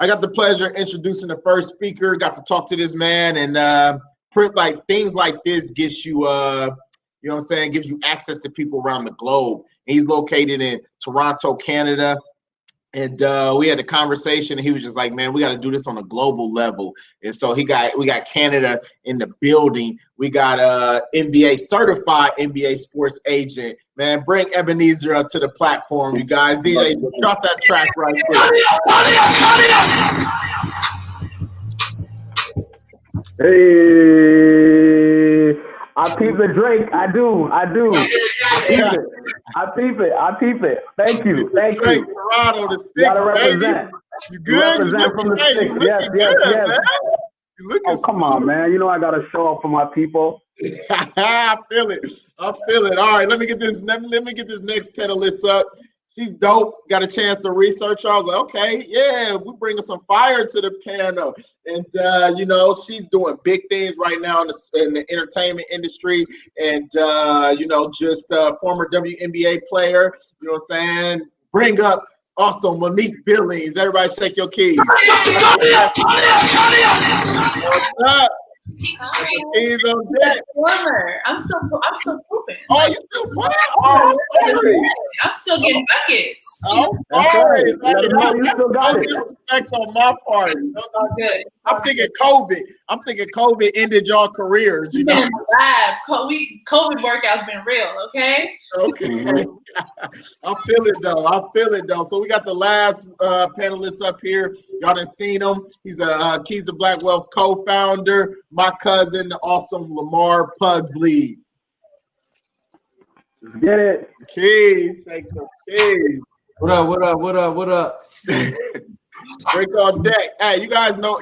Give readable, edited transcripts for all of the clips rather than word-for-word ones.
I got the pleasure of introducing the first speaker. Got to talk to this man, and like things like this gets you, you know what I'm saying, gives you access to people around the globe. And he's located in Toronto, Canada. And we had a conversation, and he was just like, man, we got to do this on a global level. And so we got Canada in the building. We got NBA certified NBA sports agent. Man, bring Ebenezer up to the platform, you guys. DJ, drop that track right there. Hey, I peep the Drake. I do. I peep it. Thank you. Toronto, the six, gotta represent. You good? You represent from the six. Yes. Man. You looking come on, man. You know I gotta show up for my people. I feel it. All right, let me get this next panelist up. She's dope. Got a chance to research her. I was like, okay, yeah, we're bringing some fire to the panel. And, you know, she's doing big things right now in the entertainment industry. And, you know, just a former WNBA player, you know what I'm saying? Bring up also Monique Billings. Everybody shake your keys. What's up? He's on deck. I'm still pooping. Oh, you still playing? Oh, I'm still getting buckets. I'm sorry. You still got it. Disrespect on my part. Good. I'm thinking COVID ended y'all careers. You know, in the lab. COVID workout's been real. Okay. Okay. I feel it though. So we got the last panelist up here. Y'all done seen him. He's a Keys to Black Wealth co-founder. My cousin, the awesome Lamar Pugsley. Get it. Keys. Shake the keys. What up? Break on deck. Hey, you guys know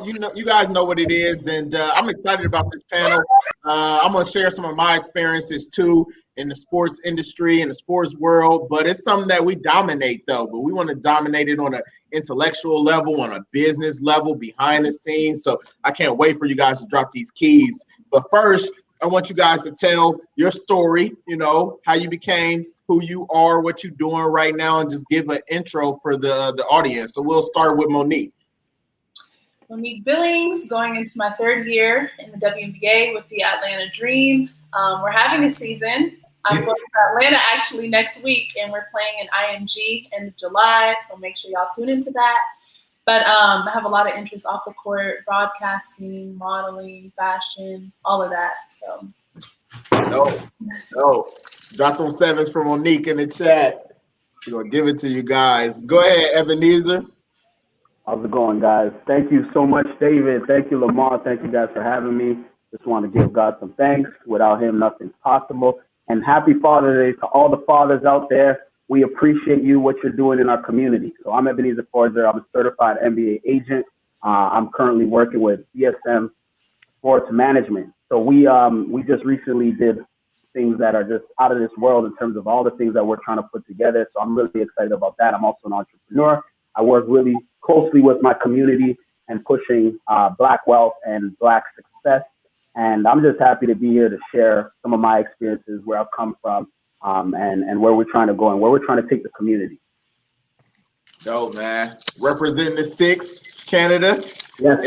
what it is, and I'm excited about this panel. I'm gonna share some of my experiences too in the sports industry, in the sports world, but it's something that we dominate though, but we want to dominate it on an intellectual level, on a business level, behind the scenes. So I can't wait for you guys to drop these keys. But first, I want you guys to tell your story, you know, how you became who you are, what you're doing right now, and just give an intro for the audience. So we'll start with Monique. Monique Billings, going into my third year in the WNBA with the Atlanta Dream. We're having a season. I'm going to Atlanta actually next week, and we're playing in IMG in July, so make sure y'all tune into that. But I have a lot of interest off the court, broadcasting, modeling, fashion, all of that. So. No. Drop some sevens for Monique in the chat. We're going to give it to you guys. Go ahead, Ebenezer. How's it going, guys? Thank you so much, David. Thank you, Lamar. Thank you guys for having me. Just want to give God some thanks. Without him, nothing's possible. And happy Father's Day to all the fathers out there. We appreciate you, what you're doing in our community. So I'm Ebenezer Forzer. I'm a certified MBA agent. I'm currently working with CSM Sports Management. So we just recently did things that are just out of this world in terms of all the things that we're trying to put together. So I'm really excited about that. I'm also an entrepreneur. I work really closely with my community and pushing Black wealth and Black success. And I'm just happy to be here to share some of my experiences, where I've come from, and where we're trying to go and where we're trying to take the community. Dope, man. Representing the six, Canada. Yes.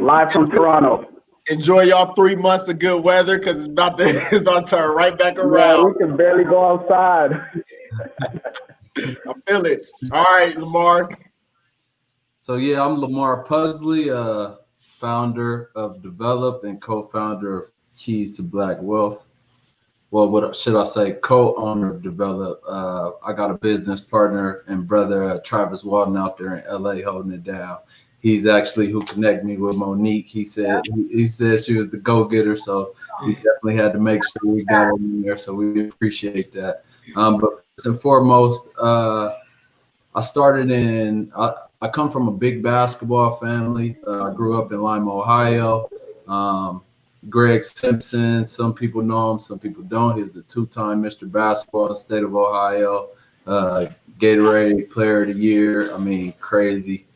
Live from Toronto. Enjoy y'all 3 months of good weather, because it's about to turn right back around. Yeah, we can barely go outside. I feel it. All right, Lamar. So yeah, I'm Lamar Pugsley, founder of Develop and co-founder of Keys to Black Wealth. Well, what should I say? Co-owner of Develop. I got a business partner and brother, Travis Walton, out there in LA holding it down. He's actually who connected me with Monique. He said she was the go-getter, so we definitely had to make sure we got her in there. So we appreciate that. But first and foremost, I come from a big basketball family. I grew up in Lima, Ohio. Greg Simpson, some people know him, some people don't. He's a two-time Mr. Basketball in the state of Ohio. Gatorade Player of the Year. I mean, crazy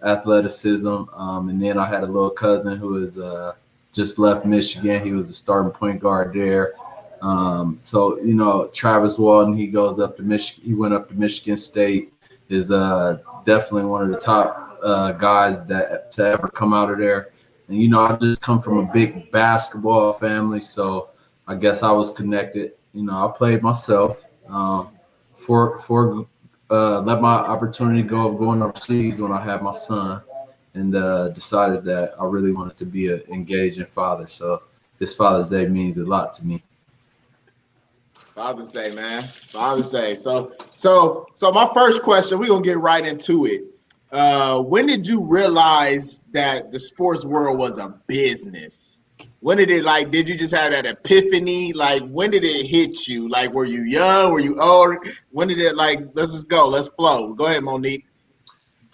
athleticism. And then I had a little cousin who is just left Michigan. He was the starting point guard there. So, you know, Travis Walton, he goes up to Michigan. He went up to Michigan State, is definitely one of the top guys that to ever come out of there. And, you know, I just come from a big basketball family, so I guess I was connected. You know, I played myself for let my opportunity go of going overseas when I had my son, and decided that I really wanted to be an engaging father. So this Father's Day means a lot to me. Father's Day, man. Father's Day. So my first question, we're gonna get right into it. When did you realize that the sports world was a business? When did it, like, did you just have that epiphany? Like, when did it hit you? Like, were you young? Were you old? When did it, like, let's just go, let's flow. Go ahead, Monique.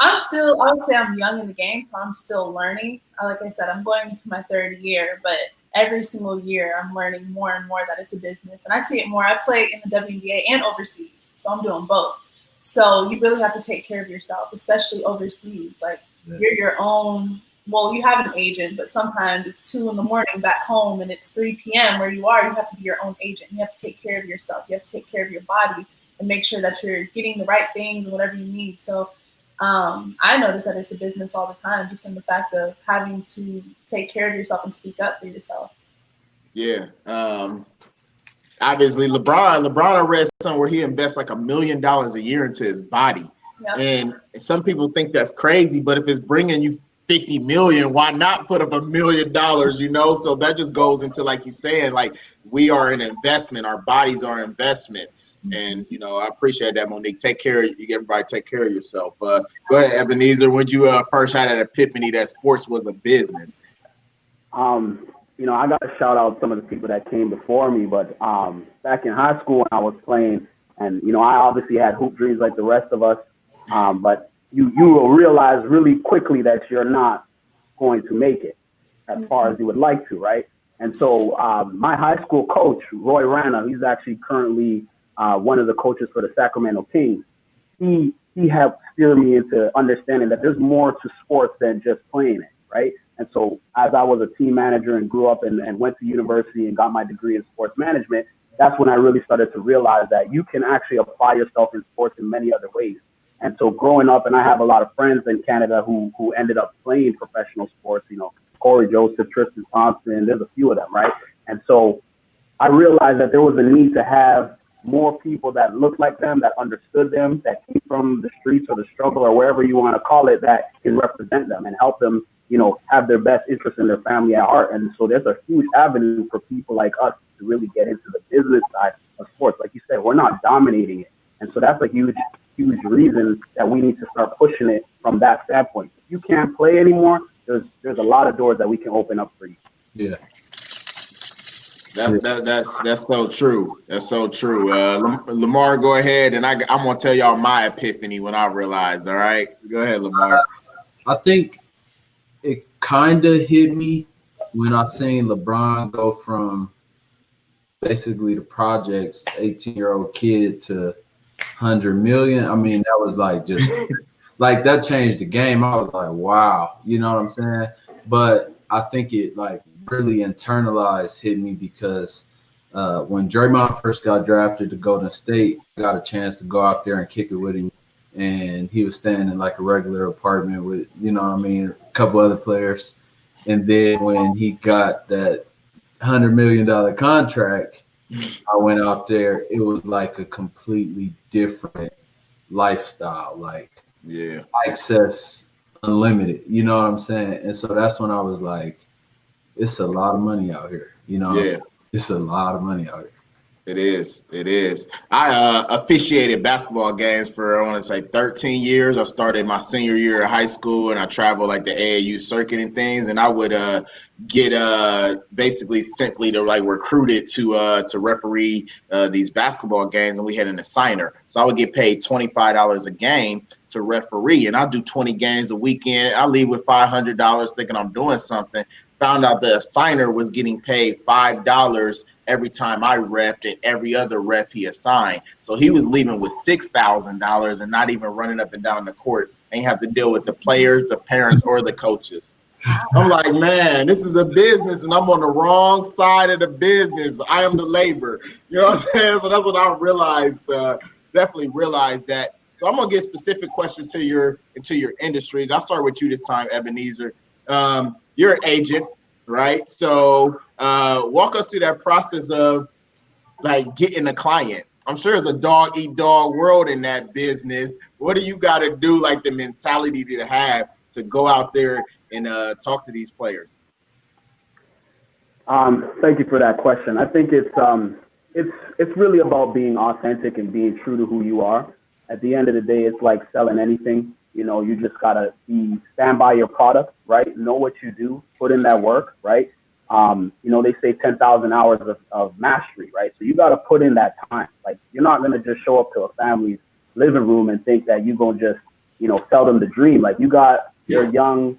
I would say I'm young in the game, so I'm still learning. Like I said, I'm going into my third year, but every single year I'm learning more and more that it's a business. And I see it more. I play in the WNBA and overseas, so I'm doing both. So you really have to take care of yourself, especially overseas. Like, you're your own, well, you have an agent, but sometimes it's 2 a.m. back home and it's 3 p.m. where you are. You have to be your own agent. You have to take care of yourself. You have to take care of your body and make sure that you're getting the right things and whatever you need. So I notice that it's a business all the time, just in the fact of having to take care of yourself and speak up for yourself. Yeah. Obviously, LeBron, I read somewhere he invests like $1 million a year into his body. Yep. And some people think that's crazy, but if it's bringing you 50 million, why not put up $1 million, you know? So that just goes into, like you saying, like, we are an investment. Our bodies are investments. And, you know, I appreciate that, Monique. Take care of you. Everybody take care of yourself. Go ahead, Ebenezer. When you first had that epiphany that sports was a business? You know, I got to shout out some of the people that came before me, but back in high school when I was playing, and, you know, I obviously had hoop dreams like the rest of us, but you will realize really quickly that you're not going to make it as far as you would like to, right? And so my high school coach, Roy Rana, he's actually currently one of the coaches for the Sacramento Kings. He helped steer me into understanding that there's more to sports than just playing it, right? And so as I was a team manager and grew up and went to university and got my degree in sports management, that's when I really started to realize that you can actually apply yourself in sports in many other ways. And so growing up, and I have a lot of friends in Canada who ended up playing professional sports, you know, Corey Joseph, Tristan Thompson, there's a few of them, right? And so I realized that there was a need to have more people that looked like them, that understood them, that came from the streets or the struggle or wherever you want to call it, that can represent them and help them, you know, have their best interest in their family at heart. And so there's a huge avenue for people like us to really get into the business side of sports. Like you said, we're not dominating it. And so that's a huge reason that we need to start pushing it from that standpoint. If you can't play anymore, there's a lot of doors that we can open up for you. Yeah. That's so true. That's so true. Lamar, go ahead, and I'm gonna tell y'all my epiphany when I realized. All right, go ahead, Lamar. I think it kind of hit me when I seen LeBron go from basically the projects, 18-year-old kid to 100 million. I mean, that was like just like that changed the game. I was like, wow, you know what I'm saying? But I think it like really internalized hit me because when Draymond first got drafted to Golden State, I got a chance to go out there and kick it with him. And he was staying in like a regular apartment with, you know what I mean, a couple other players. And then when he got that $100 million contract, I went out there. It was like a completely different lifestyle, like access unlimited. You know what I'm saying? And so that's when I was like, it's a lot of money out here. You know, it's a lot of money out here. It is. I officiated basketball games for, I want to say, 13 years. I started my senior year of high school, and I traveled like the AAU circuit and things. And I would get basically simply to like recruited to referee these basketball games, and we had an assigner. So I would get paid $25 a game to referee, and I'll do 20 games a weekend. I leave with $500 thinking I'm doing something. Found out the assigner was getting paid $5 every time I repped and every other ref he assigned. So he was leaving with $6,000 and not even running up and down the court. And you have to deal with the players, the parents, or the coaches. I'm like, man, this is a business, and I'm on the wrong side of the business. I am the labor. You know what I'm saying? So that's what I realized, definitely realized that. So I'm gonna get specific questions to your industries. I'll start with you this time, Ebenezer. You're an agent, right? So walk us through that process of like getting a client. I'm sure it's a dog eat dog world in that business. What do you got to do, like the mentality to have to go out there and talk to these players? Thank you for that question. I think it's really about being authentic and being true to who you are. At the end of the day, it's like selling anything. You know, you just gotta stand by your product, right? Know what you do, put in that work, right? You know, they say 10,000 hours of mastery, right? So you got to put in that time. Like, you're not going to just show up to a family's living room and think that you're going to just, you know, sell them the dream. Like, you got your young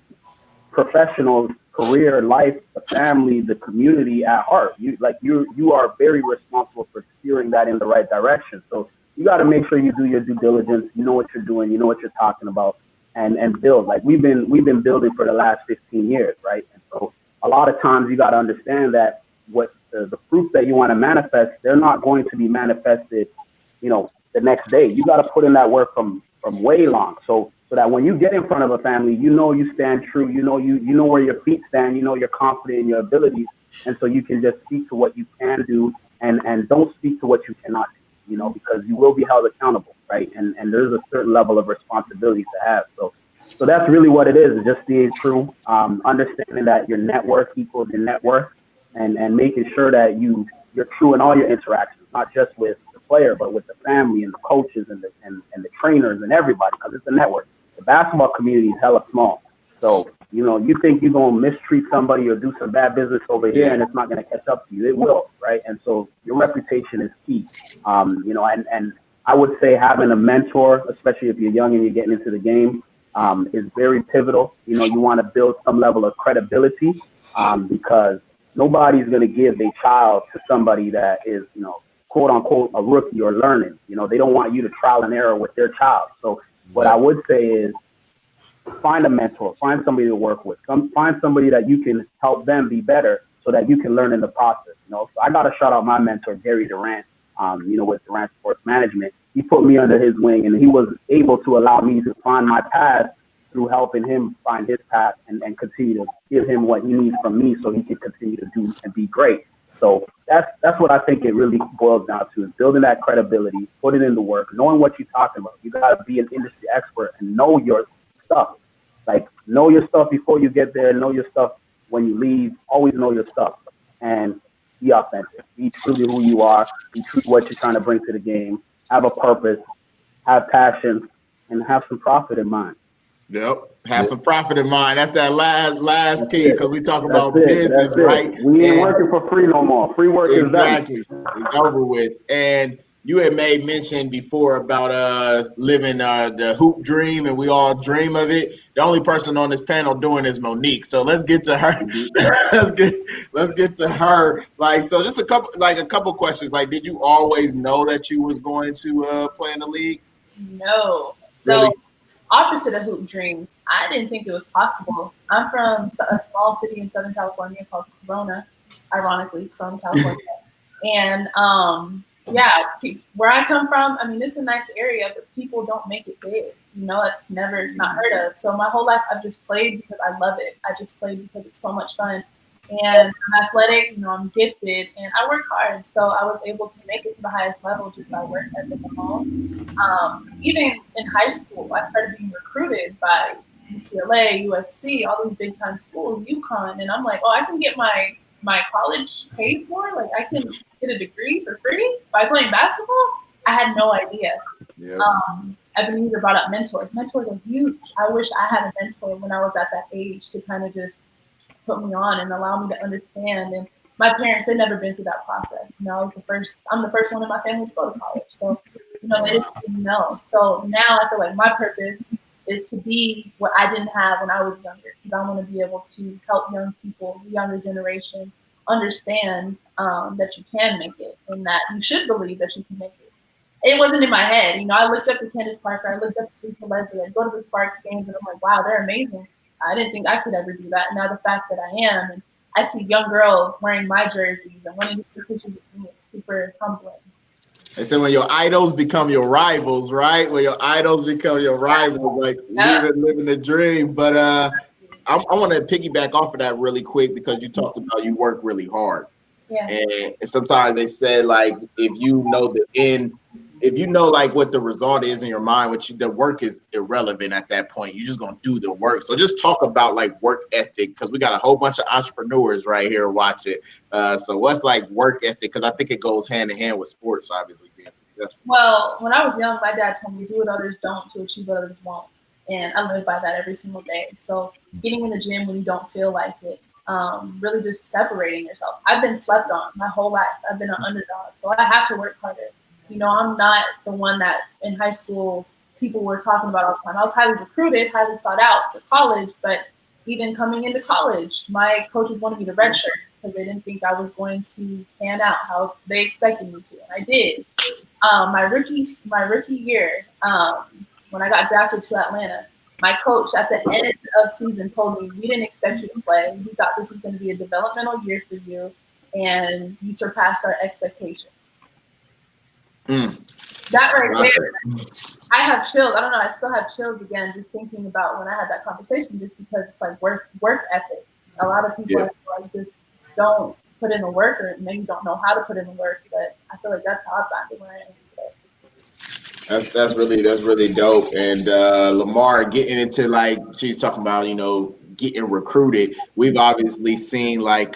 professionals, career, life, the family, the community at heart. You are very responsible for steering that in the right direction. So you got to make sure you do your due diligence. You know what you're doing. You know what you're talking about, and build. Like, we've been building for the last 15 years, right? And so a lot of times you got to understand that what the fruits that you want to manifest, they're not going to be manifested, you know, the next day. You got to put in that work from way long. So that when you get in front of a family, you know, you stand true, you know where your feet stand, you know, you're confident in your abilities. And so you can just speak to what you can do and don't speak to what you cannot do, you know, because you will be held accountable, right? And there's a certain level of responsibility to have. So that's really what it is just being true, understanding that your network equals your net worth, and making sure that you're true in all your interactions, not just with the player, but with the family and the coaches and the trainers and everybody, because it's a network. The basketball community is hella small. So, you know, you think you're going to mistreat somebody or do some bad business over here and it's not going to catch up to you. It will, right? And so your reputation is key. You know, and I would say having a mentor, especially if you're young and you're getting into the game, is very pivotal. You know, you want to build some level of credibility, because nobody's going to give a child to somebody that is, you know, quote unquote, a rookie or learning. You know, they don't want you to trial and error with their child. So what I would say is find a mentor, find somebody to work with, find somebody that you can help them be better so that you can learn in the process. You know, so I got to shout out my mentor, Gary Durant, you know, with Durant Sports Management. He put me under his wing, and he was able to allow me to find my path through helping him find his path and continue to give him what he needs from me so he can continue to do and be great. So that's what I think it really boils down to, is building that credibility, putting in the work, knowing what you're talking about. You got to be an industry expert and know your stuff. Like, know your stuff before you get there, know your stuff when you leave. Always know your stuff and be authentic. Be truly who you are. Be true to what you're trying to bring to the game. Have a purpose, have passion, and have some profit in mind. Yep. Have some profit in mind. That's that last key, because we talk about business, right? We ain't working for free no more. Free work is done. Exactly. It's over with. And you had made mention before about living the hoop dream, and we all dream of it. The only person on this panel doing is Monique. So let's get to her. let's get to her. Like, so just a couple questions. Like, did you always know that you was going to play in the league? No. So really? Opposite of hoop dreams, I didn't think it was possible. I'm from a small city in Southern California called Corona, ironically, from California. And yeah, where I come from, I mean, this is a nice area, but people don't make it big. You know, it's not heard of. So my whole life, I've just played because I love it. I just played because it's so much fun. And I'm athletic, you know, I'm gifted, and I work hard. So I was able to make it to the highest level just by work ethic alone. Even in high school, I started being recruited by UCLA, USC, all these big time schools, UConn. And I'm like, oh, I can get my college paid for? Like, I can get a degree for free by playing basketball? I had no idea. Yep. Ebenezer brought up mentors. Mentors are huge. I wish I had a mentor when I was at that age to kind of just put me on and allow me to understand. And my parents, they'd never been through that process. You know, I'm the first one in my family to go to college. So, you know, they just didn't know. So now I feel like my purpose is to be what I didn't have when I was younger, because I want to be able to help young people, the younger generation, understand that you can make it and that you should believe that you can make it. It wasn't in my head. You know, I looked up to Candace Parker. I looked up to Lisa Leslie. I go to the Sparks games and I'm like, wow, they're amazing. I didn't think I could ever do that. Now the fact that I am, and I see young girls wearing my jerseys and wanting to take pictures with me, it's super humbling. They said when your idols become your rivals, right? When your idols become your rivals, like living the dream. But I want to piggyback off of that really quick because you talked about you work really hard. Yeah. And sometimes they said like if you know the end, if you know like what the result is in your mind, the work is irrelevant at that point. You're just gonna do the work. So just talk about like work ethic because we got a whole bunch of entrepreneurs right here watch it. So what's like work ethic? Because I think it goes hand in hand with sports, obviously being successful. Well, when I was young, my dad told me do what others don't to achieve what others won't, and I live by that every single day. So getting in the gym when you don't feel like it. Really just separating yourself. I've been slept on my whole life. I've been an underdog, so I have to work harder. You know, I'm not the one that in high school people were talking about all the time. I was highly recruited, highly sought out for college, but even coming into college, my coaches wanted me to redshirt because they didn't think I was going to pan out how they expected me to, and I did. My rookie year, when I got drafted to Atlanta, my coach at the end of season told me, we didn't expect you to play. We thought this was going to be a developmental year for you, and you surpassed our expectations. That right there, I have chills. I don't know. I still have chills again just thinking about when I had that conversation, just because it's like work ethic. A lot of people like just don't put in the work, or maybe don't know how to put in the work. But I feel like that's how I've gotten to where I am today. That's really dope. And Lamar getting into like she's talking about, you know, getting recruited. We've obviously seen like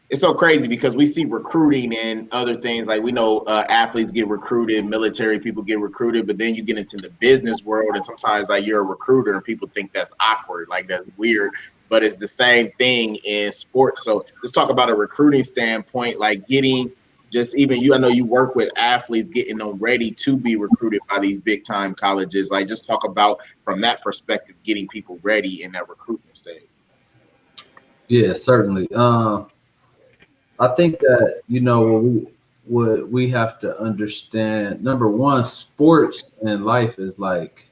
it's so crazy because we see recruiting and other things like we know athletes get recruited, military people get recruited, but then you get into the business world and sometimes like you're a recruiter and people think that's awkward, like that's weird, but it's the same thing in sports. So let's talk about a recruiting standpoint, like getting just even you, I know you work with athletes, getting them ready to be recruited by these big time colleges. Like just talk about from that perspective, getting people ready in that recruitment stage. Yeah, certainly. I think that, you know, what we have to understand, number one, sports and life is like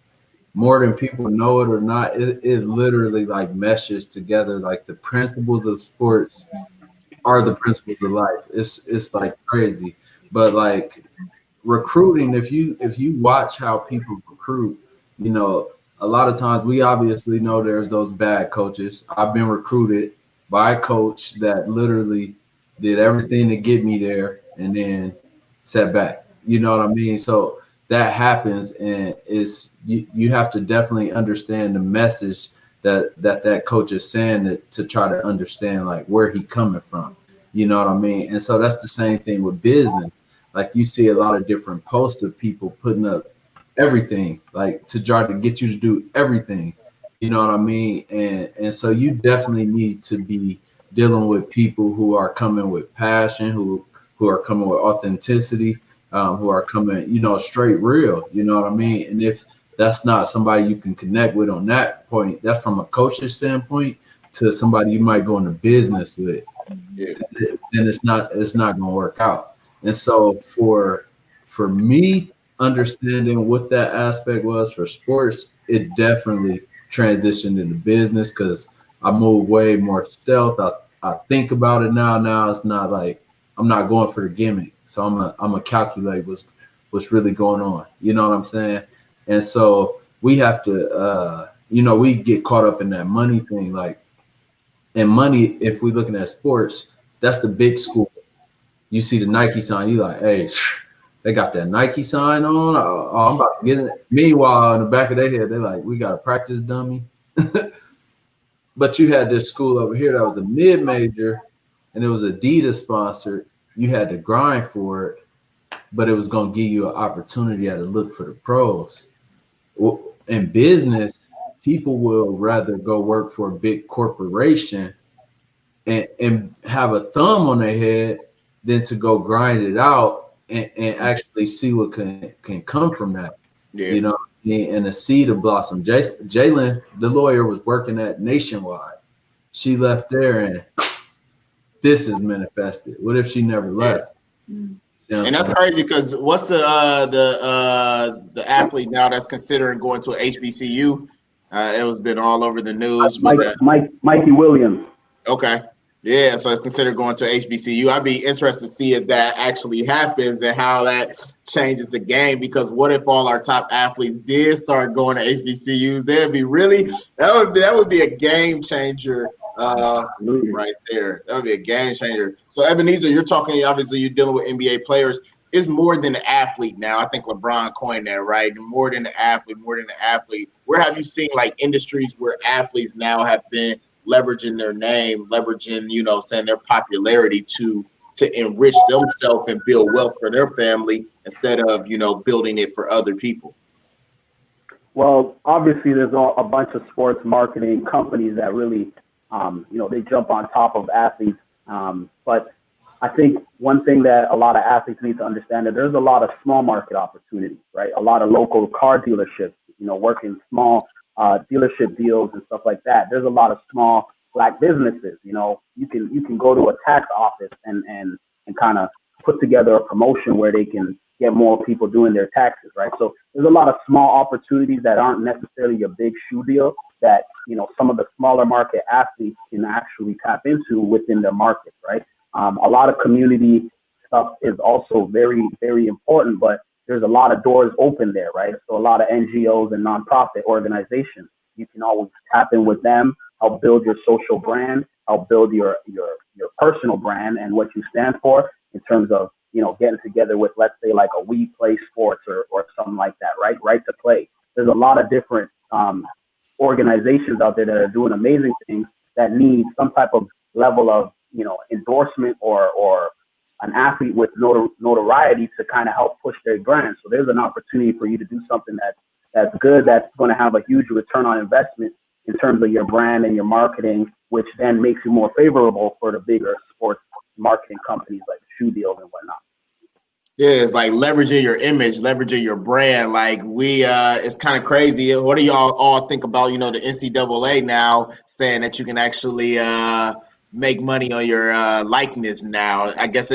more than people know it or not. It literally like meshes together. Like the principles of sports are the principles of life. It's like crazy. But like recruiting, if you watch how people recruit, you know, a lot of times we obviously know there's those bad coaches. I've been recruited by a coach that literally did everything to get me there and then set back. You know what I mean? So that happens, and it's you have to definitely understand the message that coach is saying to try to understand like where he coming from. You know what I mean? And so that's the same thing with business. Like you see a lot of different posts of people putting up everything like to try to get you to do everything. You know what I mean? And so you definitely need to be dealing with people who are coming with passion, who are coming with authenticity, who are coming, you know, straight real. You know what I mean? And if that's not somebody you can connect with on that point, that's from a coaching standpoint to somebody you might go into business with, then it's not going to work out. And so for me, understanding what that aspect was for sports, it definitely transitioned into business because I move way more stealth. I think about it now. Now it's not like I'm not going for the gimmick. So I'm a calculate what's really going on. You know what I'm saying? And so we have to, you know, we get caught up in that money thing. Like, and money, if we're looking at sports, that's the big school. You see the Nike sign, you like, hey, they got that Nike sign on. Oh, I'm about to get it. Meanwhile, in the back of their head, they're like, we got a practice dummy. But you had this school over here that was a mid-major, and it was Adidas sponsored. You had to grind for it, but it was going to give you an opportunity to look for the pros. In business, people will rather go work for a big corporation and have a thumb on their head than to go grind it out and actually see what can come from that. Yeah. You know, and a seed of blossom. Jalen, the lawyer, was working at Nationwide. She left there, and this is manifested. What if she never left? Yeah. And that's crazy because what's the athlete now that's considering going to a HBCU? It was been all over the news. Mikey Williams. Okay. Yeah, so it's considered going to HBCU. I'd be interested to see if that actually happens and how that changes the game. Because what if all our top athletes did start going to HBCUs? That'd be really that would be a game changer right there. That would be a game changer. So Ebenezer, you're talking obviously you're dealing with NBA players. It's more than the athlete now. I think LeBron coined that, right? More than the athlete, more than the athlete. Where have you seen like industries where athletes now have been leveraging their name, leveraging, saying their popularity to enrich themselves and build wealth for their family instead of, building it for other people? Well, obviously, there's a bunch of sports marketing companies that really, they jump on top of athletes. But I think one thing that a lot of athletes need to understand that there's a lot of small market opportunities, right? A lot of local car dealerships, working small dealership deals and stuff like that. There's a lot of small Black businesses. You can go to a tax office and kind of put together a promotion where they can get more people doing their taxes, right? So there's a lot of small opportunities that aren't necessarily a big shoe deal that, some of the smaller market athletes can actually tap into within their markets, right? A lot of community stuff is also very, very important, but there's a lot of doors open there, right? So a lot of NGOs and nonprofit organizations, you can always tap in with them, help build your social brand, help build your personal brand and what you stand for in terms of, getting together with, let's say, like a We Play Sports or something like that, right? Right to Play. There's a lot of different organizations out there that are doing amazing things that need some type of level of, endorsement or an athlete with notoriety to kind of help push their brand. So there's an opportunity for you to do something that's good, that's going to have a huge return on investment in terms of your brand and your marketing, which then makes you more favorable for the bigger sports marketing companies like shoe deals and whatnot. Yeah, it's like leveraging your image, leveraging your brand. Like it's kind of crazy. What do y'all all think about, the NCAA now saying that you can actually make money on your likeness now? I guess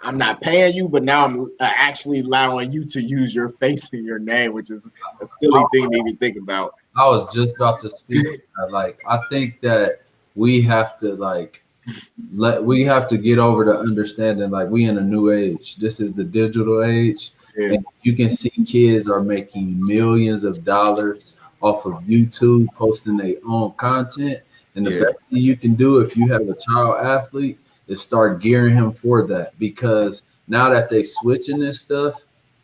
I'm not paying you, but now I'm actually allowing you to use your face and your name, which is a silly thing to even think about. I was just about to speak. Like, I think that we have to get over the understanding, like, we in a new age. This is the digital age. Yeah. And you can see kids are making millions of dollars off of YouTube, posting their own content. And the best thing you can do if you have a child athlete is start gearing him for that, because now that they switching this stuff,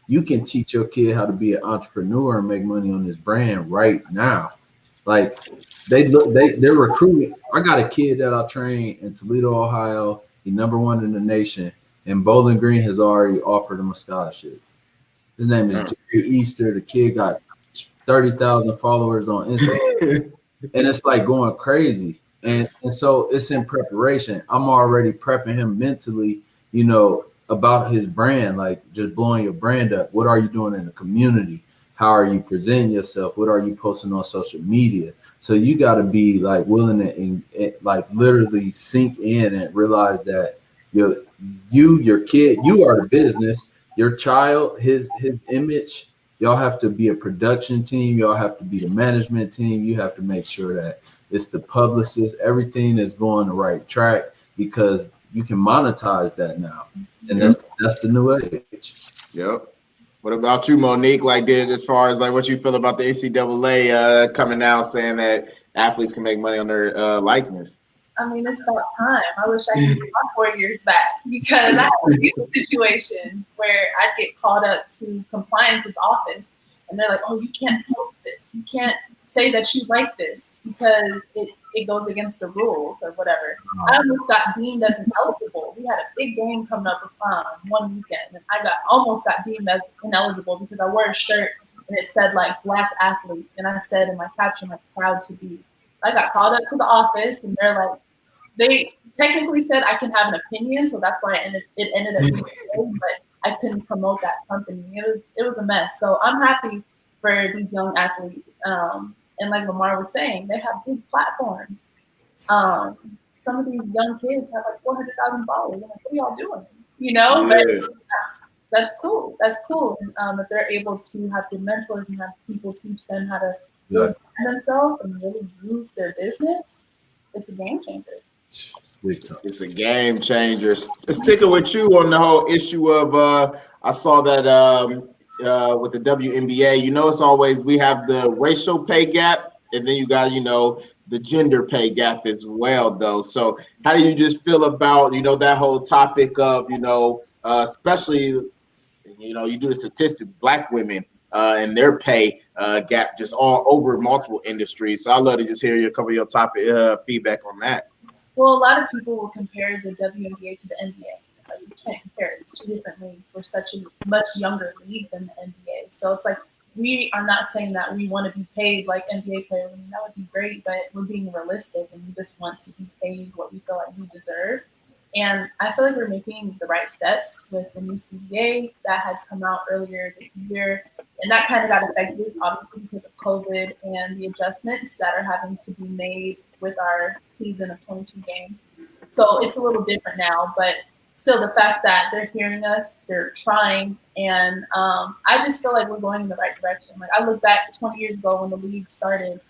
you can teach your kid how to be an entrepreneur and make money on his brand right now. Like, they're recruiting. I got a kid that I train in Toledo, Ohio. He's #1 in the nation, and Bowling Green has already offered him a scholarship. His name is Jerry Easter. The kid got 30,000 followers on Instagram, and it's like going crazy. And so it's in preparation. I'm already prepping him mentally, about his brand, like just blowing your brand up. What are you doing in the community? How are you presenting yourself? What are you posting on social media? So you got to be like willing to like literally sink in and realize that your kid, you are the business. Your child, his image, y'all have to be a production team. Y'all have to be the management team. You have to make sure that it's the publicist. Everything is going the right track, because you can monetize that now. And that's the new age. Yep. What about you, Monique? Like, as far as like what you feel about the NCAA coming out saying that athletes can make money on their likeness? I mean, it's about time. I wish I could go 4 years back, because I have a few situations where I'd get called up to compliance's office, and they're like, "Oh, you can't post this. You can't say that you like this because it goes against the rules or whatever." I almost got deemed as ineligible. We had a big game coming up one weekend, and I almost got deemed as ineligible because I wore a shirt and it said like Black athlete, and I said in my caption like proud to be. I got called up to the office, and they're like, they technically said I can have an opinion, so that's why it ended up being good, but I couldn't promote that company. It was a mess. So I'm happy for these young athletes. And like Lamar was saying, they have big platforms. Some of these young kids have like 400,000 followers. I'm like, what are y'all doing? But that's cool. That's cool. That they're able to have good mentors and have people teach them how to build themselves and really use their business. It's a game changer. It's a game changer. Sticking with you on the whole issue of, I saw that with the WNBA, it's always we have the racial pay gap, and then you got, the gender pay gap as well, though. So how do you just feel about, that whole topic of, especially, you do the statistics, Black women and their pay gap just all over multiple industries. So I'd love to just hear a couple of your topic feedback on that. Well, a lot of people will compare the WNBA to the NBA. It's like, you can't compare it. It's two different leagues. We're such a much younger league than the NBA. So it's like, we are not saying that we want to be paid like NBA players. I mean, that would be great, but we're being realistic and we just want to be paid what we feel like we deserve. And I feel like we're making the right steps with the new CBA that had come out earlier this year. And that kind of got affected, obviously, because of COVID and the adjustments that are having to be made with our season of 22 games. So it's a little different now, but still the fact that they're hearing us, they're trying, and I just feel like we're going in the right direction. Like, I look back 20 years ago when the league started,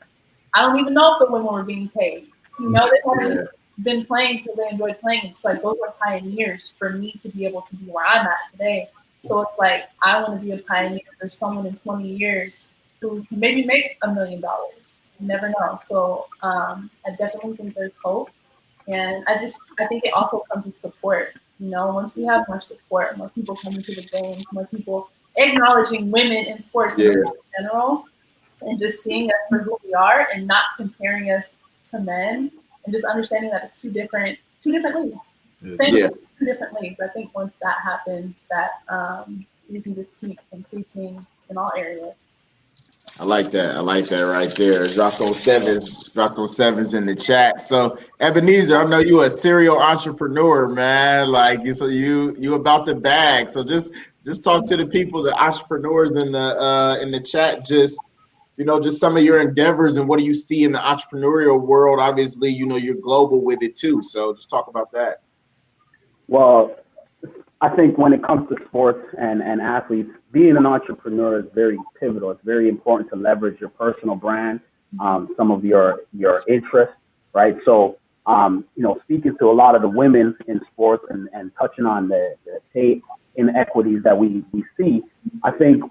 I don't even know if the women were being paid. They haven't been playing because they enjoyed playing. It's like, those are pioneers for me to be able to be where I'm at today. So it's like, I want to be a pioneer for someone in 20 years who can maybe make $1 million. You never know. So I definitely think there's hope. And I think it also comes with support. Once we have more support, more people coming to the game, more people acknowledging women in sports in general, and just seeing us for who we are and not comparing us to men, and just understanding that it's two different leagues. Same two different leagues. I think once that happens, that you can just keep increasing in all areas. I like that right there. Dropped on sevens in the chat. So Ebenezer, I know you a serial entrepreneur, man. Like, so you about the bag. So just talk to the people, the entrepreneurs in the chat. Just some of your endeavors and what do you see in the entrepreneurial world. Obviously, you're global with it too. So just talk about that. Well, I think when it comes to sports and athletes, being an entrepreneur is very pivotal. It's very important to leverage your personal brand, some of your interests, right? So, speaking to a lot of the women in sports and touching on the pay inequities that we see, I think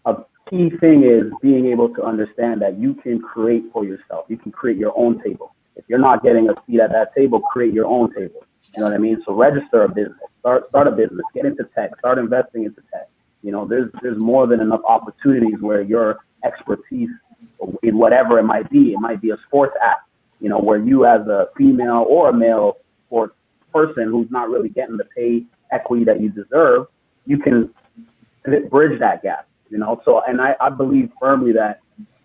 a key thing is being able to understand that you can create for yourself. You can create your own table. If you're not getting a seat at that table, create your own table. You know what I mean? So register a business, start a business, get into tech, start investing into tech. There's more than enough opportunities where your expertise in whatever it might be a sports app, where you as a female or a male sports person who's not really getting the pay equity that you deserve, you can bridge that gap, So, and I believe firmly that,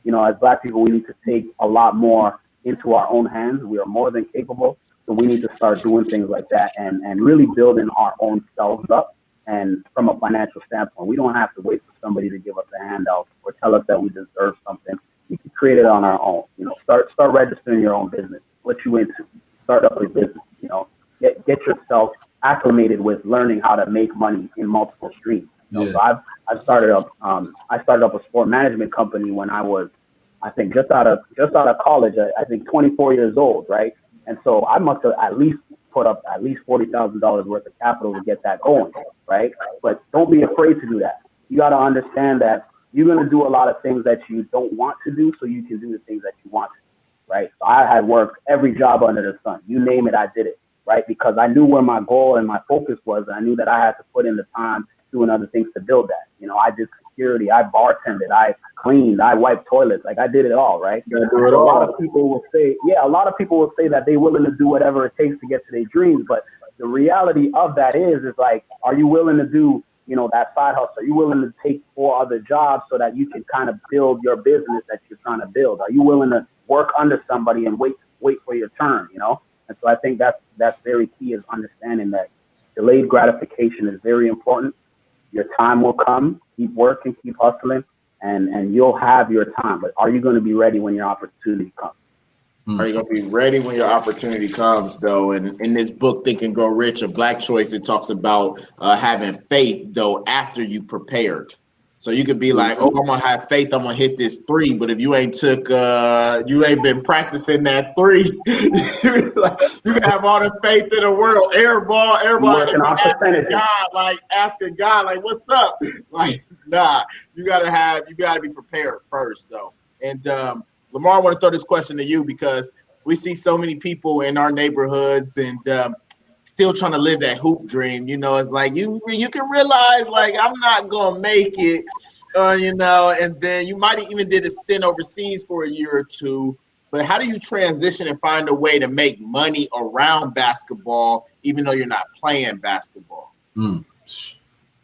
as Black people, we need to take a lot more into our own hands. We are more than capable. So we need to start doing things like that and really building our own selves up. And from a financial standpoint, we don't have to wait for somebody to give us a handout or tell us that we deserve something. We can create it on our own. Start registering your own business. What you into? Start up a business. Get yourself acclimated with learning how to make money in multiple streams. So I started up a sport management company when I was, I think, just out of college. I think 24 years old, right? And so I must have at least put up at least $40,000 worth of capital to get that going, right? But don't be afraid to do that. You got to understand that you're going to do a lot of things that you don't want to do so you can do the things that you want to do, right? So I had worked every job under the sun. You name it, I did it, right? Because I knew where my goal and my focus was. And I knew that I had to put in the time doing other things to build that. I did security, I bartended, I cleaned, I wiped toilets. Like, I did it all, right? A lot of people will say that they're willing to do whatever it takes to get to their dreams. But the reality of that is like, are you willing to do, that side hustle? Are you willing to take 4 other jobs so that you can kind of build your business that you're trying to build? Are you willing to work under somebody and wait for your turn, And so I think that's very key, is understanding that delayed gratification is very important. Your time will come. Keep working, keep hustling, and you'll have your time. But are you going to be ready when your opportunity comes? Are you going to be ready when your opportunity comes, though? And in this book, Think and Grow Rich, A Black Choice, it talks about having faith, though, after you prepared. So you could be like, oh, I'm gonna have faith, I'm gonna hit this three. But if you ain't you ain't been practicing that three, you can have all the faith in the world. Everybody asking God, like, what's up? Like, nah, you gotta be prepared first, though. And Lamar, I want to throw this question to you because we see so many people in our neighborhoods and still trying to live that hoop dream. You know, it's like you can realize like I'm not gonna make it, you know, and then you might even did a stint overseas for a year or two. But how do you transition and find a way to make money around basketball, even though you're not playing basketball?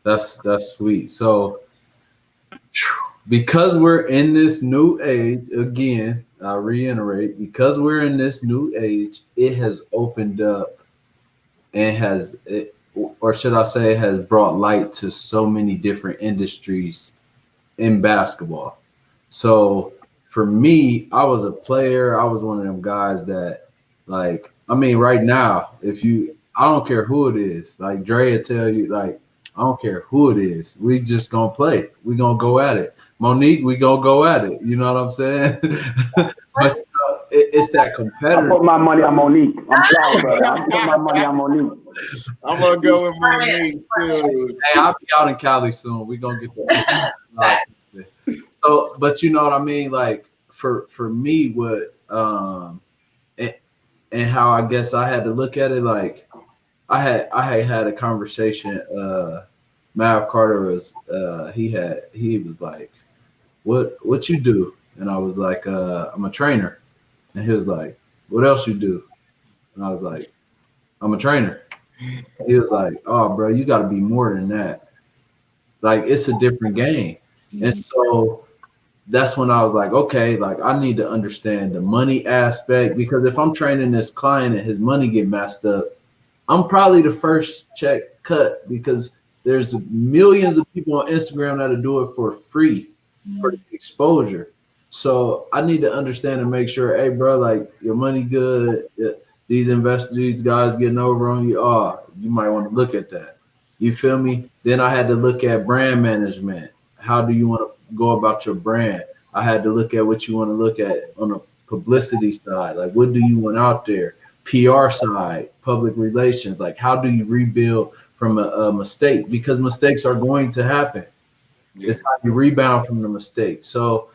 That's sweet. So because we're in this new age, again, I'll reiterate, because we're in this new age, it has opened up and has brought light to so many different industries in basketball. So for me, I was a player. I was one of them guys that, like, I mean, right now, I don't care who it is. Like Dre will tell you, like, I don't care who it is. We just gonna play. We gonna go at it. Monique, we gonna go at it. You know what I'm saying? But it's that competitor. I put my money on Monique. I'm proud, brother. I put my money on Monique. I'm gonna go with Monique too. Hey, I'll be out in Cali soon. We gonna get that. So, but you know what I mean? Like for me, what and how I guess I had to look at it, like I had a conversation. Mav Carter was he was like, what you do? And I was like, I'm a trainer. And he was like, what else you do? And I was like, I'm a trainer. He was like, oh, bro, you got to be more than that. Like, it's a different game. And so that's when I was like, okay, like I need to understand the money aspect, because if I'm training this client and his money get messed up, I'm probably the first check cut, because there's millions of people on Instagram that'll do it for free for the exposure. So I need to understand and make sure, hey, bro, like your money good. These investors, these guys getting over on you. Oh, you might want to look at that. You feel me? Then I had to look at brand management. How do you want to go about your brand? I had to look at what you want to look at on the publicity side. Like, what do you want out there? PR side, public relations. Like, how do you rebuild from a mistake? Because mistakes are going to happen. Yeah. It's how you rebound from the mistake. So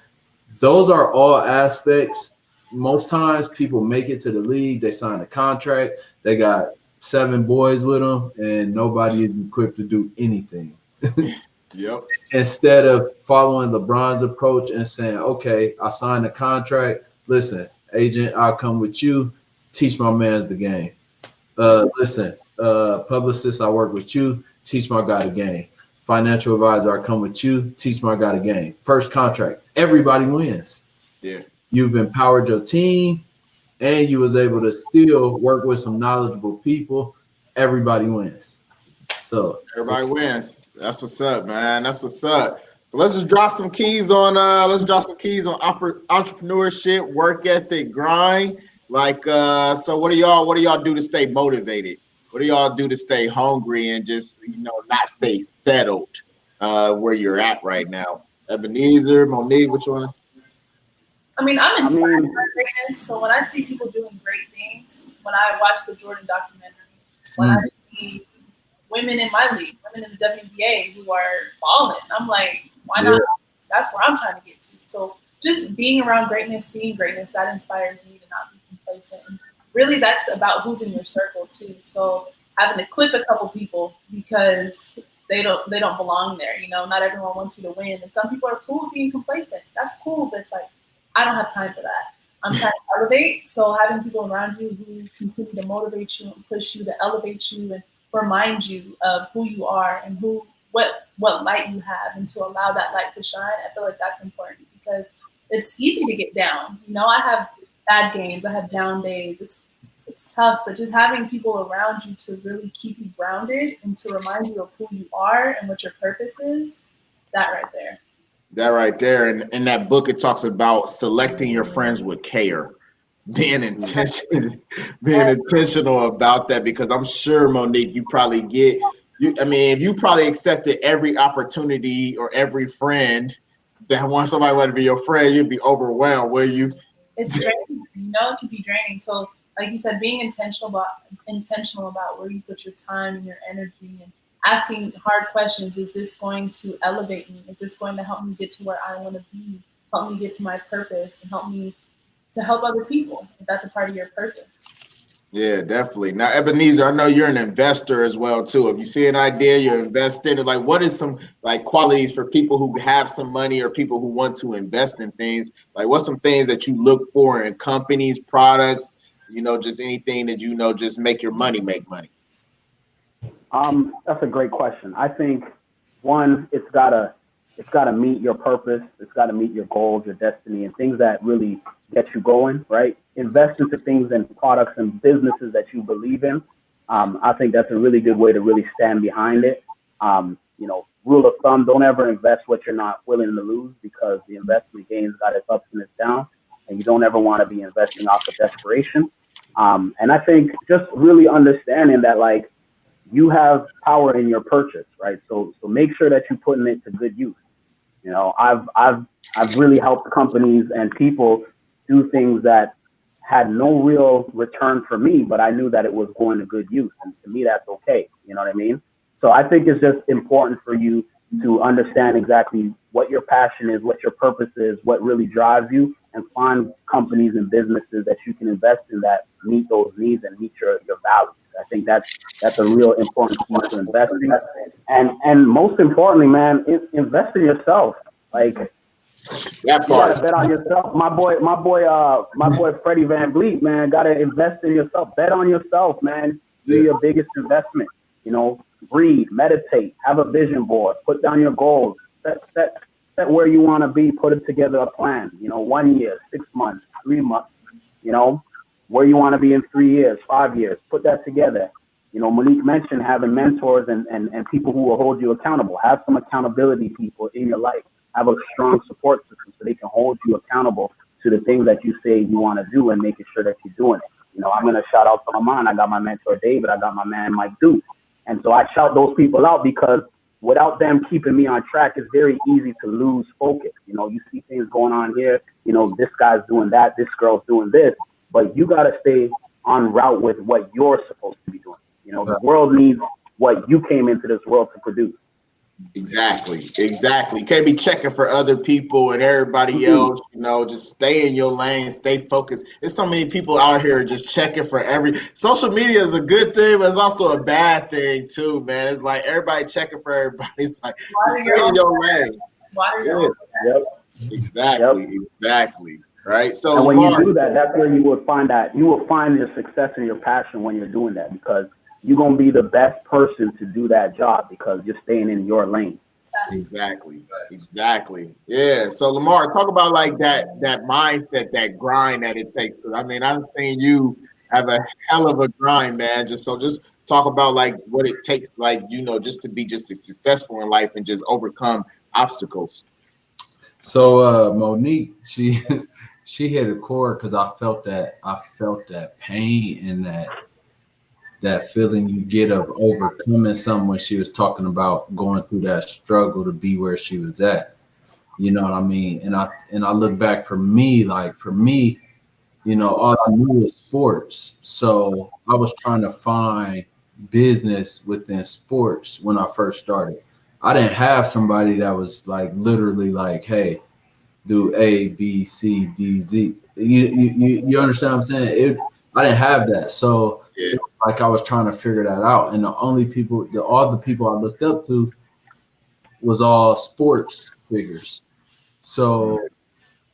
those are all aspects. Most times people make it to the league, they sign a contract, they got 7 boys with them, and nobody is equipped to do anything. Yep. Instead of following LeBron's approach and saying, okay, I signed a contract. Listen, agent, I'll come with you. Teach my mans the game. Listen, publicist, I work with you. Teach my guy the game. Financial advisor, I come with you. Teach my guy the game. First contract. Everybody wins. Yeah. You've empowered your team, and you was able to still work with some knowledgeable people. Everybody wins. So everybody wins. That's what's up, man. That's what's up. So let's just drop some keys on entrepreneurship, work ethic, grind. Like so what do y'all do to stay motivated? What do y'all do to stay hungry and just, not stay settled where you're at right now? Ebenezer, Monique, which one? I mean, I'm inspired by greatness. So when I see people doing great things, when I watch the Jordan documentary, when I see women in my league, women in the WNBA who are balling, I'm like, why not? That's where I'm trying to get to. So just being around greatness, seeing greatness, that inspires me to not be complacent. And really, that's about who's in your circle too. So having to clip a couple people because they don't belong there. Not everyone wants you to win, and some people are cool with being complacent. That's cool, but it's like, I don't have time for that. I'm trying to elevate. So having people around you who continue to motivate you and push you to elevate you and remind you of who you are and what light you have, and to allow that light to shine, I feel like that's important, because it's easy to get down. I have bad games, I have down days. It's tough, but just having people around you to really keep you grounded and to remind you of who you are and what your purpose is, that right there. That right there. And in that book, it talks about selecting your friends with care, being intentional about that, because I'm sure, Monique, you probably get I mean, if you probably accepted every opportunity or every friend that wants somebody want to be your friend, you'd be overwhelmed, will you? It's draining. It can be draining. So, like you said, being intentional about where you put your time and your energy, and asking hard questions. Is this going to elevate me? Is this going to help me get to where I want to be? Help me get to my purpose, and help me to help other people, if that's a part of your purpose. Yeah, definitely. Now, Ebenezer, I know you're an investor as well too. If you see an idea, you're invested. Like, what is some like qualities for people who have some money or people who want to invest in things? Like, what's some things that you look for in companies, products? Just anything that just make your money make money. That's a great question. I think one, it's gotta meet your purpose. It's gotta meet your goals, your destiny, and things that really get you going, right? Invest into things and products and businesses that you believe in. I think that's a really good way to really stand behind it. Rule of thumb, don't ever invest what you're not willing to lose, because the investment game's got its ups and its downs, and you don't ever want to be investing off of desperation. And I think just really understanding that, like, you have power in your purchase, right? So make sure that you're putting it to good use. I've really helped companies and people do things that had no real return for me, but I knew that it was going to good use, and to me, that's okay. You know what I mean? So I think it's just important for you to understand exactly what your passion is, what your purpose is, what really drives you, and find companies and businesses that you can invest in that meet those needs and meet your values. I think that's a real important key to investing. And most importantly, man, invest in yourself. Like, that part. You gotta bet on yourself. My boy Freddie Van Vliet, man, gotta invest in yourself. Bet on yourself, man. Do your biggest investment. Breathe, meditate, have a vision board, put down your goals, set where you want to be, put it together a plan. 1 year, 6 months, 3 months. Where you want to be in 3 years, 5 years. Put that together. Monique mentioned having mentors and people who will hold you accountable. Have some accountability people in your life. Have a strong support system so they can hold you accountable to the things that you say you want to do, and making sure that you're doing it. I'm going to shout out to Lamont. I got my mentor, David. I got my man, Mike Duke. And so I shout those people out, because without them keeping me on track, it's very easy to lose focus. You see things going on here. This guy's doing that. This girl's doing this. But you got to stay on route with what you're supposed to be doing. The world needs what you came into this world to produce. Exactly. Can't be checking for other people and everybody else. Just stay in your lane, stay focused. There's so many people out here just checking for social media is a good thing, but it's also a bad thing too, man. It's like everybody checking for everybody. It's like, stay in your lane. Yep. Exactly. Right. So and when you do that, that's where you will find your success and your passion when you're doing that, because you're going to be the best person to do that job, because you're staying in your lane. Exactly. Yeah. So Lamar, talk about like that mindset, that grind that it takes. Because I mean, I've seen you have a hell of a grind, man. Just talk about like what it takes, like, just to be just successful in life and just overcome obstacles. So Monique, she hit a chord, because I felt that pain and that feeling you get of overcoming something when she was talking about going through that struggle to be where she was at. You know what I mean? And I look back for me, all I knew was sports. So I was trying to find business within sports when I first started. I didn't have somebody that was like literally like, hey, do A, B, C, D, Z. You understand what I'm saying? I didn't have that. So like I was trying to figure that out. And all the people I looked up to was all sports figures. So,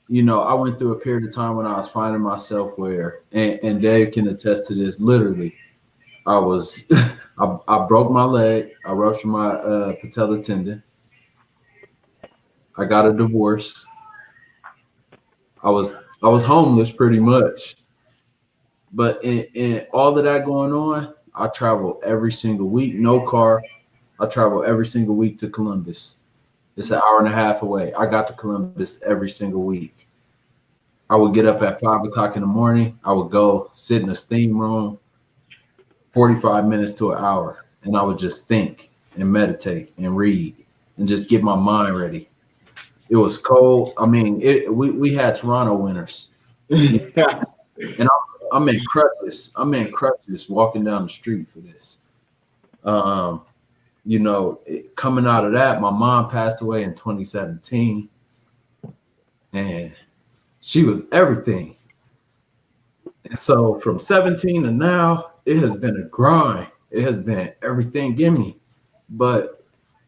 I went through a period of time when I was finding myself where, and Dave can attest to this, literally, I broke my leg. I ruptured my patella tendon. I got a divorce. I was homeless pretty much. But in all of that going on, I travel every single week, no car. I travel every single week to Columbus. It's an hour and a half away. I got to Columbus every single week. I would get up at 5 o'clock in the morning. I would go sit in a steam room, 45 minutes to an hour, and I would just think. and meditate and read and just get my mind ready. It was cold. I mean, we had Toronto winters, and I'm in crutches. I'm in crutches walking down the street for this. Coming out of that, my mom passed away in 2017, and she was everything. And so from 17 to now, it has been a grind. It has been everything in me. But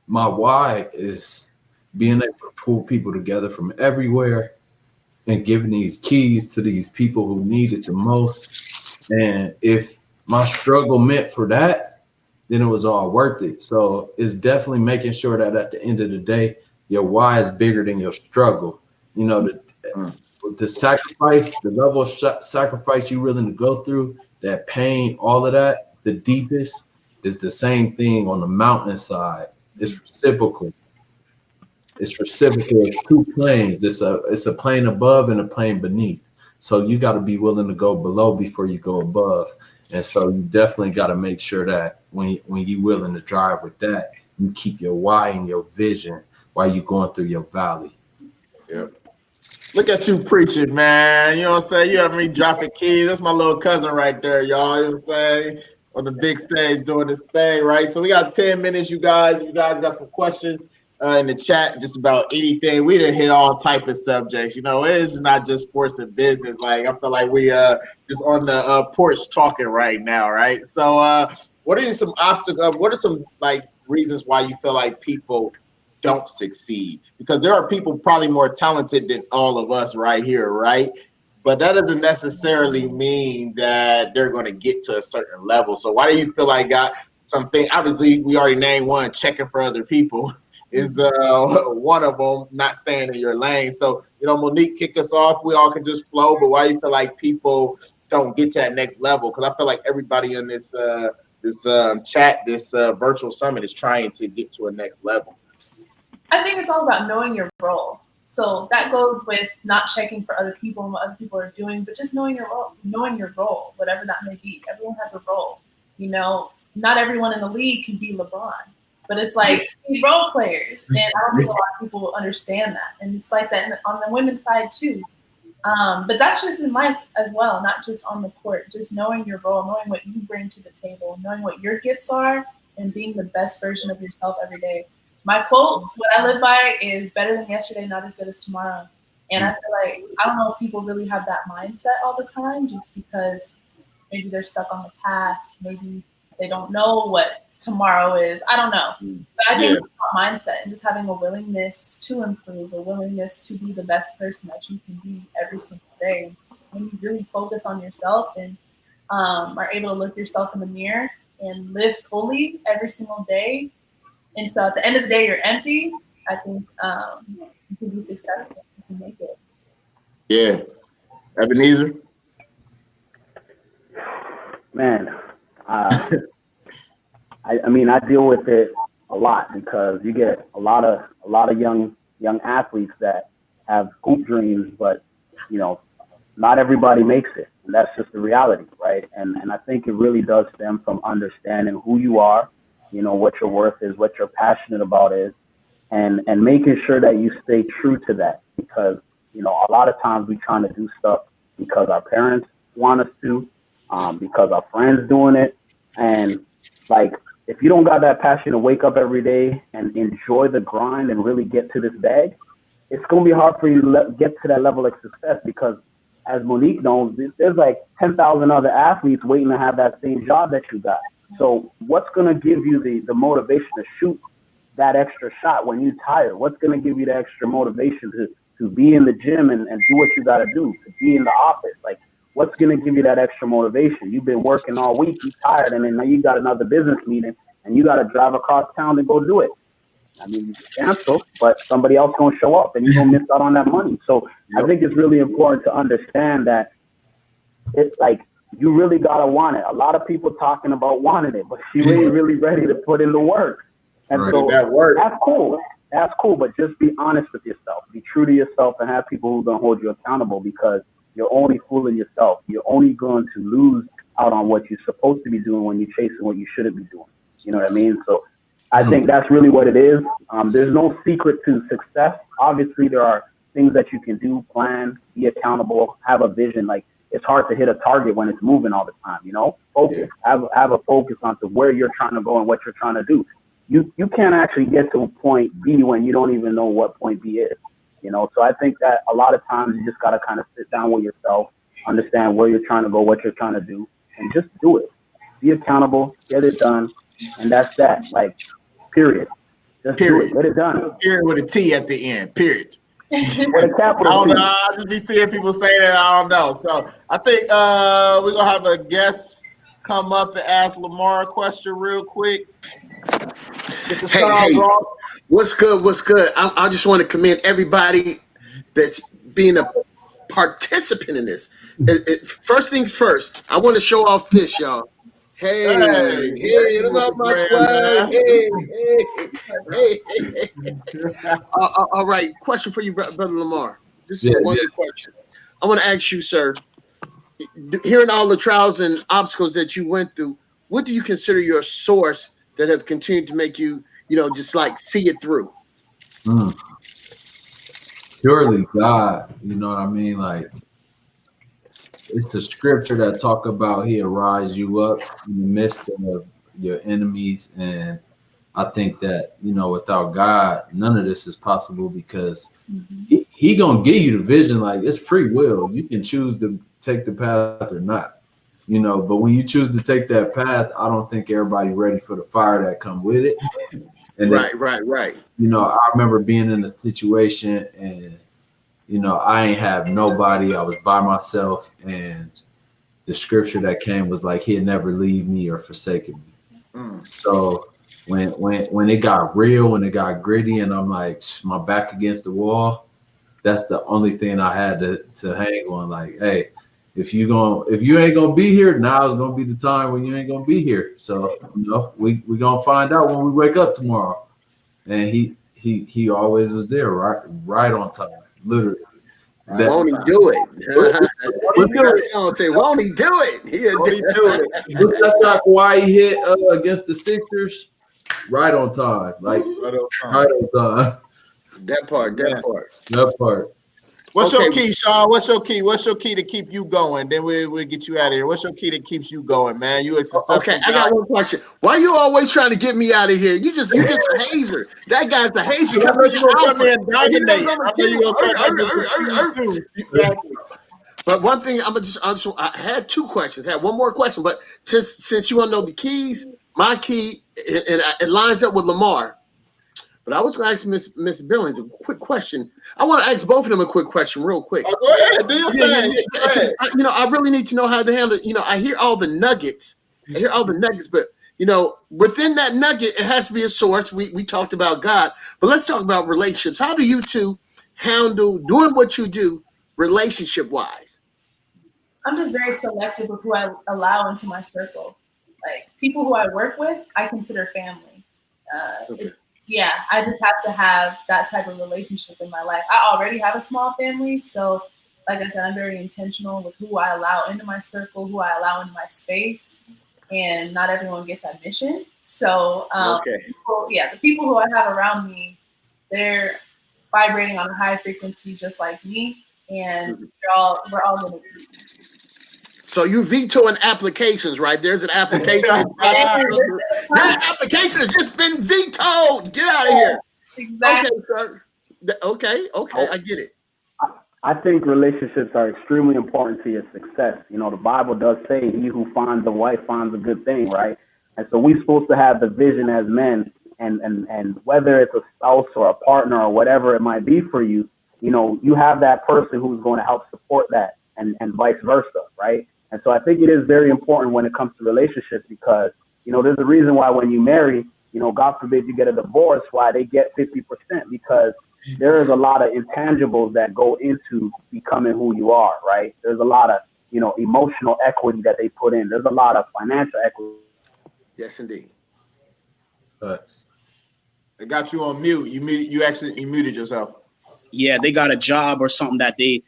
my why is being able to pull people together from everywhere and giving these keys to these people who need it the most. And if my struggle meant for that, then it was all worth it. So it's definitely making sure that at the end of the day, your why is bigger than your struggle. The sacrifice, the level of sacrifice you're willing to go through, that pain, all of that, the deepest is the same thing on the mountainside. It's reciprocal. It's reciprocal. It's two planes. It's a plane above and a plane beneath. So you got to be willing to go below before you go above. And so you definitely got to make sure that when you're willing to drive with that, you keep your why and your vision while you're going through your valley. Yep. Look at you preaching, man. You know what I'm saying? You have me dropping keys. That's my little cousin right there, y'all. You know what I'm saying? On the big stage doing this thing, right? So we got 10 minutes, you guys. You guys got some questions in the chat, just about anything. We done hit all type of subjects. It's not just sports and business. Like, I feel like we just on the porch talking right now, right? So what are some obstacles? What are some reasons why you feel like people don't succeed? Because there are people probably more talented than all of us right here, right? But that doesn't necessarily mean that they're going to get to a certain level. So why do you feel like got something? Obviously, we already named one, checking for other people is one of them, not staying in your lane. So, Monique, kick us off. We all can just flow. But why do you feel like people don't get to that next level? Because I feel like everybody in this chat, this virtual summit is trying to get to a next level. I think it's all about knowing your role. So that goes with not checking for other people and what other people are doing, but just knowing your role, whatever that may be. Everyone has a role. Not everyone in the league can be LeBron, but it's like role players. And I don't think a lot of people will understand that. And it's like that on the women's side too. But that's just in life as well, not just on the court. Just knowing your role, knowing what you bring to the table, knowing what your gifts are, and being the best version of yourself every day. My quote, what I live by, is better than yesterday, not as good as tomorrow. And I feel like, I don't know if people really have that mindset all the time, just because maybe they're stuck on the past. Maybe they don't know what tomorrow is. I don't know. But I think it's about mindset and just having a willingness to improve, a willingness to be the best person that you can be every single day. So when you really focus on yourself and are able to look yourself in the mirror and live fully every single day, and so at the end of the day, you're empty, I think you can be successful. You can make it. Yeah. Ebenezer? Man, I mean, I deal with it a lot because you get a lot of young athletes that have hoop dreams, but not everybody makes it, and that's just the reality, right? And I think it really does stem from understanding who you are, what your worth is, what you're passionate about is, and making sure that you stay true to that. Because, a lot of times we trying to do stuff because our parents want us to, because our friends doing it. And if you don't got that passion to wake up every day and enjoy the grind and really get to this bag, it's going to be hard for you to get to that level of success, because as Monique knows, there's 10,000 other athletes waiting to have that same job that you got. So what's going to give you the motivation to shoot that extra shot when you're tired? What's going to give you the extra motivation to be in the gym and do what you got to do, to be in the office? What's going to give you that extra motivation? You've been working all week, you're tired, and then now you got another business meeting and you got to drive across town to go do it. I mean, you can cancel, but somebody else going to show up and you're going to miss out on that money. So I think it's really important to understand that it's you really got to want it. A lot of people talking about wanting it, but you ain't really ready to put in the work. And so that's cool. That's cool, but just be honest with yourself. Be true to yourself and have people who are going to hold you accountable, because you're only fooling yourself. You're only going to lose out on what you're supposed to be doing when you're chasing what you shouldn't be doing. You know what I mean? So I think that's really what it is. There's no secret to success. Obviously, there are things that you can do, plan, be accountable, have a vision. Like, it's hard to hit a target when it's moving all the time, you know? Focus, have a focus onto where you're trying to go and what you're trying to do. You can't actually get to point B when you don't even know what point B is, you know? So I think that a lot of times you just got to kind of sit down with yourself, understand where you're trying to go, what you're trying to do, and just do it. Be accountable, get it done, and that's that. Like, period. Just do it. Get it done. Period with a T at the end. Period. With a capital I don't T. know. I just be seeing people say that. I don't know. So I think we're gonna have a guest come up and ask Lamar a question real quick. Hey, what's good? What's good? I just want to commend everybody that's being a participant in this. First things first, I want to show off this, y'all. Hey, what about my swag? Hey. All right, question for you, Brother Lamar. This is one good question. I want to ask you, sir, hearing all the trials and obstacles that you went through, what do you consider your source that have continued to make you, just like see it through? Purely God, you know what I mean? Like, it's the scripture that talk about He'll rise you up in the midst of your enemies. And I think that, without God, none of this is possible, because he gonna give you the vision. Like, it's free will. You can choose to take the path or not, but when you choose to take that path, I don't think everybody ready for the fire that come with it. And right. I remember being in a situation and I ain't have nobody. I was by myself, and the scripture that came was like, He'll never leave me or forsake me. So when it got real, when it got gritty, and I'm like, my back against the wall, that's the only thing I had to hang on. Like, hey, if you ain't gonna be here, now is gonna be the time when you ain't gonna be here. So we gonna find out when we wake up tomorrow. And he always was there, right on time. Literally. Won't he do it? Won't he do it? He'll do it. What's that shot Kawhi hit against the Sixers? Right on time. Like, right on time. That part. What's your key, Sean? What's your key? What's your key to keep you going? Then we'll get you out of here. What's your key that keeps you going, man? You a successful guy. I got one question. Why are you always trying to get me out of here? You just a hazer. That guy's a hazer. I know you gonna come in and dominate. I know you gonna come in. Exactly. But one thing, I had two questions. I had one more question, but since you want to know the keys, my key, and it lines up with Lamar. But I was going to ask Miss Billings a quick question. I want to ask both of them a quick question real quick. Oh, go ahead. Do your thing. Go ahead. I really need to know how to handle it. I hear all the nuggets. But, within that nugget, it has to be a source. We talked about God. But let's talk about relationships. How do you two handle doing what you do relationship-wise? I'm just very selective with who I allow into my circle. Like, people who I work with, I consider family. I just have to have that type of relationship in my life. I already have a small family, so like I said, I'm very intentional with who I allow into my circle, who I allow into my space, and not everyone gets admission. So the people who I have around me, they're vibrating on a high frequency just like me, and we're all going to be. So you vetoing applications, right? There's an application. That application has just been vetoed. Get out of here. Exactly. Okay, sir. Okay, I get it. I think relationships are extremely important to your success. The Bible does say, he who finds a wife finds a good thing, right? And so we're supposed to have the vision as men, and whether it's a spouse or a partner or whatever it might be for you, you have that person who's going to help support that, and vice versa, right? And so I think it is very important when it comes to relationships, because, there's a reason why when you marry, God forbid you get a divorce, why they get 50%, because there is a lot of intangibles that go into becoming who you are, right? There's a lot of, emotional equity that they put in. There's a lot of financial equity. Yes, indeed. Thanks. I got you on mute. You muted yourself. Yeah, they got a job or something that they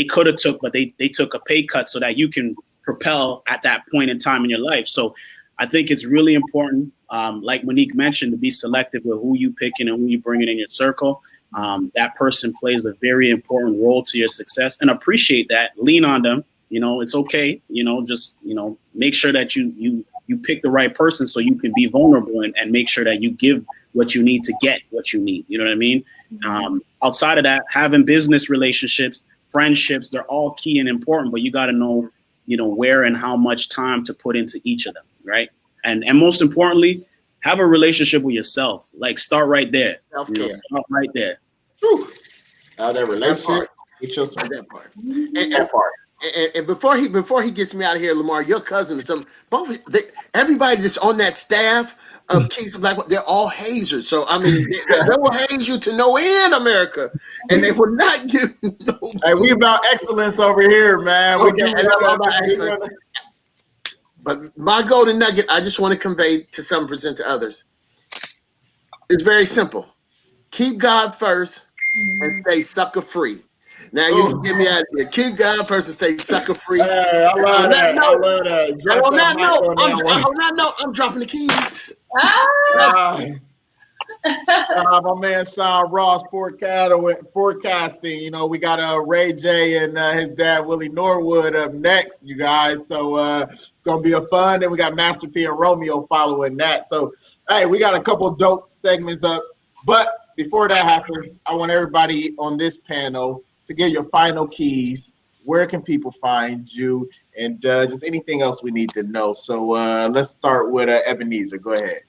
could have took, but they took a pay cut so that you can propel at that point in time in your life. So I think it's really important like Monique mentioned, to be selective with who you picking and who you bringing in your circle. That person plays a very important role to your success, and appreciate that. Lean on them. It's okay. Just make sure that you pick the right person so you can be vulnerable and make sure that you give what you need to get what you need. You know what I mean? Outside of that, having business relationships, friendships, they're all key and important, but you got to know, where and how much time to put into each of them. Right. And most importantly, have a relationship with yourself. Like, start right there. Start right there. That relationship with yourself. That part. And before he gets me out of here, Lamar, your cousin or something, everybody that's on that staff of Keys of Black, they're all hazers. So I mean, they will haze you to no end, America, and they will not give no. Hey, we about excellence over here, man. Okay, about excellence. But my golden nugget, I just want to convey to some, present to others. It's very simple. Keep God first and stay sucker free. Now you can get me out of here. Keep God first and stay sucker free. Hey, I love that. I love that. On that note, I'm dropping the keys. My man Sean Ross forecasting. We got Ray J and his dad Willie Norwood up next, you guys. So it's gonna be a fun. And we got Master P and Romeo following that. So hey, we got a couple dope segments up. But before that happens, I want everybody on this panel to get your final keys. Where can people find you, and just anything else we need to know? So let's start with Ebenezer. Go ahead.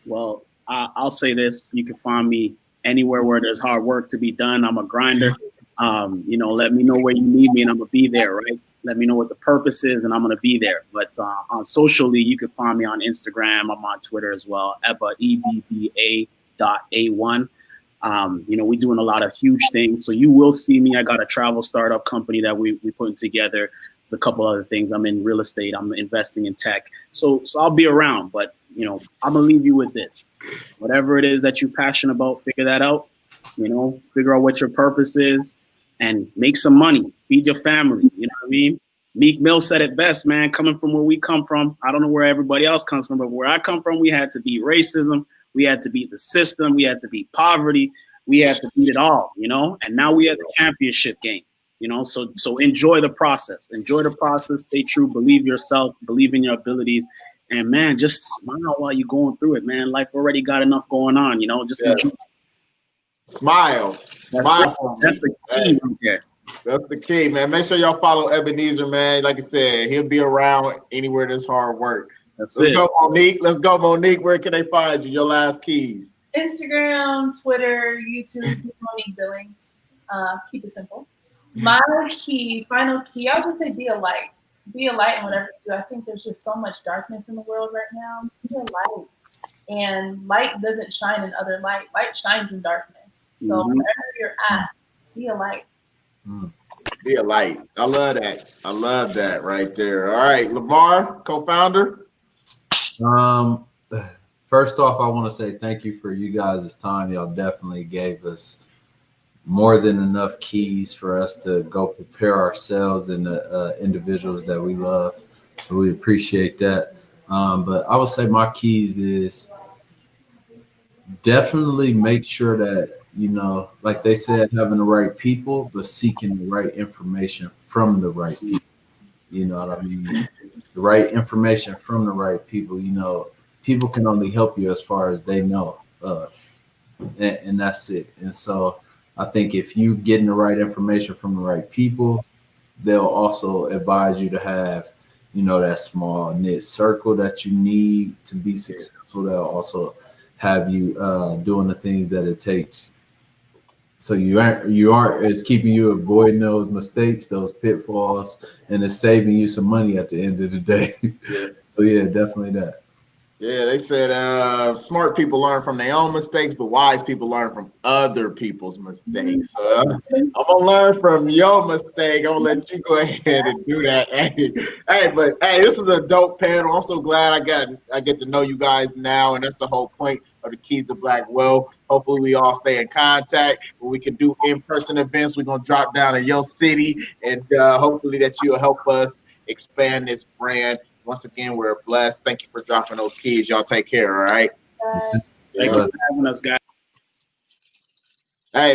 Well, I'll say this: you can find me anywhere where there's hard work to be done. I'm a grinder. Let me know where you need me, and I'm gonna be there. Right? Let me know what the purpose is, and I'm gonna be there. But on socially, you can find me on Instagram. I'm on Twitter as well. EBBA.A1. We're doing a lot of huge things. So you will see me. I got a travel startup company that we putting together. There's a couple other things. I'm in real estate. I'm investing in tech. So I'll be around. But, I'm going to leave you with this. Whatever it is that you're passionate about, figure that out. Figure out what your purpose is and make some money. Feed your family. You know what I mean? Meek Mill said it best, man. Coming from where we come from, I don't know where everybody else comes from, but where I come from, we had to beat racism. We had to beat the system. We had to beat poverty. We had to beat it all, and now we at the championship game, so enjoy the process. Enjoy the process. Stay true. Believe yourself. Believe in your abilities. And, man, just smile while you're going through it, man. Life already got enough going on, Just enjoy. Smile. That's the key right there. That's the key, man. Make sure y'all follow Ebenezer, man. Like I said, he'll be around anywhere there's hard work. Let's go, Monique. Monique. Where can they find you? Your last keys. Instagram, Twitter, YouTube, Monique Billings. Keep it simple. My final key, I would just say be a light. Be a light in whatever you do. I think there's just so much darkness in the world right now. Be a light. And light doesn't shine in other light. Light shines in darkness. So wherever you're at, be a light. Be a light. I love that. I love that right there. All right, Lamar, co-founder. First off, I want to say thank you for you guys' time. Y'all definitely gave us more than enough keys for us to go prepare ourselves and the individuals that we love. So we appreciate that. But I would say my keys is definitely make sure that, like they said, having the right people, but seeking the right information from the right people. You know what I mean? The right information from the right people. People can only help you as far as they know. And that's it. And so I think if you getting the right information from the right people, they'll also advise you to have, that small knit circle that you need to be successful. They'll also have you doing the things that it takes. So you aren't it's keeping you avoiding those mistakes, those pitfalls, and it's saving you some money at the end of the day. So yeah, definitely that. Yeah, they said smart people learn from their own mistakes, but wise people learn from other people's mistakes. So I'm gonna learn from your mistake. I'm gonna let you go ahead and do that. But this is a dope panel. I'm so glad I get to know you guys now, and that's the whole point of the Keys of Black Wealth. Hopefully, we all stay in contact. When we can do in-person events, we're gonna drop down in your city, and hopefully that you'll help us expand this brand Once again, we're blessed. Thank you for dropping those keys. Y'all take care. All right. Thank you for having us, guys.